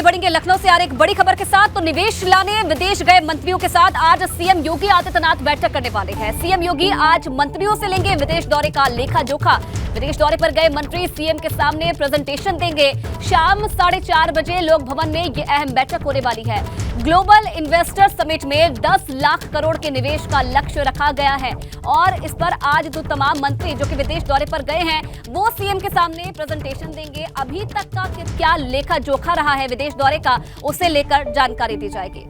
आगे बढ़ेंगे लखनऊ से आ रही एक बड़ी खबर के साथ। तो निवेश लाने विदेश गए मंत्रियों के साथ आज सीएम योगी आदित्यनाथ बैठक करने वाले हैं। सीएम योगी आज मंत्रियों से लेंगे विदेश दौरे का लेखा जोखा। विदेश दौरे पर गए मंत्री सीएम के सामने प्रेजेंटेशन देंगे। शाम 4:30 बजे लोक भवन में ये अहम बैठक होने वाली है। ग्लोबल इन्वेस्टर समिट में 10 लाख करोड़ के निवेश का लक्ष्य रखा गया है और इस पर आज जो तमाम मंत्री जो कि विदेश दौरे पर गए हैं वो सीएम के सामने प्रेजेंटेशन देंगे। अभी तक का क्या लेखा जोखा रहा है विदेश दौरे का, उसे लेकर जानकारी दी जाएगी।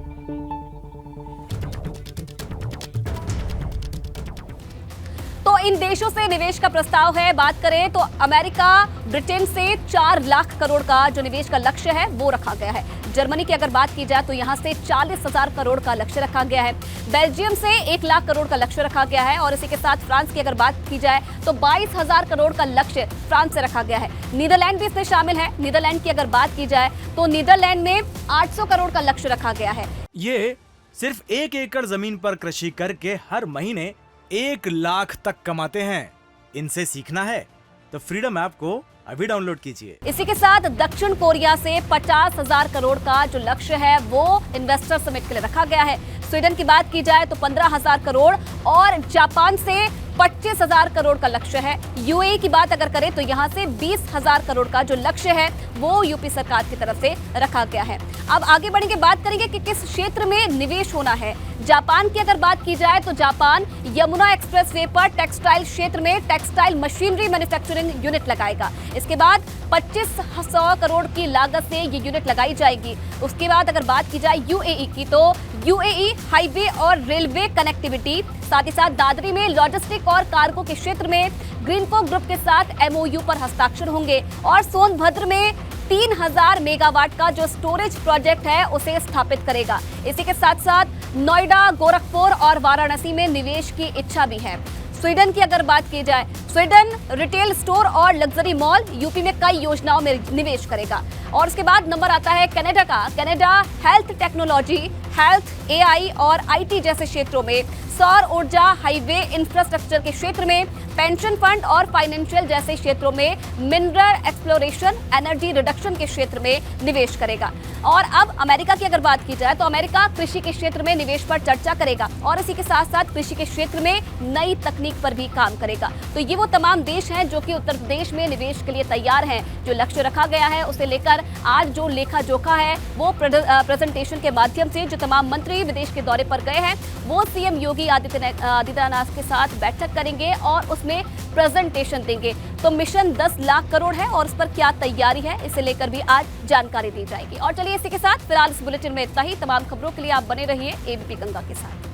तो इन देशों से निवेश का प्रस्ताव है। बात करें तो अमेरिका, ब्रिटेन से 4 लाख करोड़ का जो निवेश का लक्ष्य है वो रखा गया है। जर्मनी की अगर बात की जाए तो यहां से 40,000 करोड़ का लक्ष्य रखा गया है। बेल्जियम से 1 लाख करोड़ का लक्ष्य रखा गया है और इसी के साथ फ्रांस की अगर बात की जाए तो 22,000 करोड़ का लक्ष्य फ्रांस से रखा गया है। नीदरलैंड भी इसमें शामिल है। नीदरलैंड की अगर बात की जाए तो नीदरलैंड में 800 करोड़ का लक्ष्य रखा गया है। ये सिर्फ 1 एकड़ जमीन पर कृषि करके हर महीने 1 लाख तक कमाते हैं। इनसे सीखना है तो फ्रीडम ऐप को अभी डाउनलोड कीजिए। इसी के साथ दक्षिण कोरिया से 50,000 करोड़ का जो लक्ष्य है वो इन्वेस्टर समिट के लिए रखा गया है। स्वीडन की बात की जाए तो 15,000 करोड़ और जापान से 25,000 करोड़ का लक्ष्य है। यूएई की बात अगर करें तो यहां से 20,000 करोड़ का जो लक्ष्य है वो यूपी सरकार की तरफ से रखा गया है। अब आगे बढ़ेंगे, बात करेंगे कि किस क्षेत्र में निवेश होना है। जापान की अगर बात की जाए तो जापान यमुना एक्सप्रेस वे पर टेक्सटाइल क्षेत्र में टेक्सटाइल मशीनरी मैन्युफैक्चरिंग यूनिट लगाएगा। इसके बाद 2500 करोड़ की लागत से ये यूनिट लगाई जाएगी। उसके बाद अगर बात की जाए यूएई की तो यूएई हाईवे और रेलवे कनेक्टिविटी, साथ ही साथ दादरी में लॉजिस्टिक और कार्गो के क्षेत्र में ग्रीनको ग्रुप के साथ एमओयू पर हस्ताक्षर होंगे और सोनभद्र में 3000 मेगावाट का जो स्टोरेज प्रोजेक्ट है उसे स्थापित करेगा। इसी के साथ साथ नोएडा, गोरखपुर और वाराणसी में निवेश की इच्छा भी है। स्वीडन की अगर बात की जाए, स्वीडन रिटेल स्टोर और लग्जरी मॉल यूपी में कई योजनाओं में निवेश करेगा। और उसके बाद नंबर आता है कनाडा का। Canada health technology, health, AI और आईटी जैसे क्षेत्रों में, सौर ऊर्जा, हाईवे इंफ्रास्ट्रक्चर के क्षेत्र में, पेंशन फंड और फाइनेंशियल जैसे क्षेत्रों में, मिनरल एक्सप्लोरेशन, एनर्जी रिडक्शन के क्षेत्र में निवेश करेगा। और अब अमेरिका की अगर बात की जाए तो अमेरिका कृषि के क्षेत्र में निवेश पर चर्चा करेगा और इसी के साथ साथ कृषि के क्षेत्र में नई तकनीक पर भी काम करेगा। तो ये वो तमाम देश हैं जो कि उत्तर प्रदेश में निवेश के लिए तैयार हैं। जो लक्ष्य रखा गया है उसे लेकर आज जो लेखा जोखा है वो प्रेजेंटेशन के माध्यम से जो तमाम मंत्री विदेश के दौरे पर गए हैं वो सीएम योगी आदित्यनाथ के साथ बैठक करेंगे और उसमें प्रेजेंटेशन देंगे। तो मिशन 10 लाख करोड़ है और इस पर क्या तैयारी है इसे लेकर भी आज जानकारी दी जाएगी। और चलिए इसी के साथ फिलहाल इस बुलेटिन में इतना ही। तमाम खबरों के लिए आप बने रहिए एबीपी गंगा के साथ।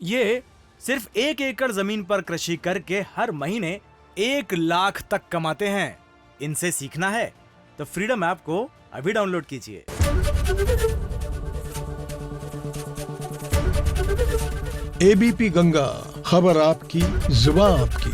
ये सिर्फ 1 एकड़ जमीन पर कृषि करके हर महीने 1 लाख तक कमाते हैं। इनसे सीखना है तो फ्रीडम ऐप को अभी डाउनलोड कीजिए। एबीपी गंगा, खबर आपकी, जुबान आपकी।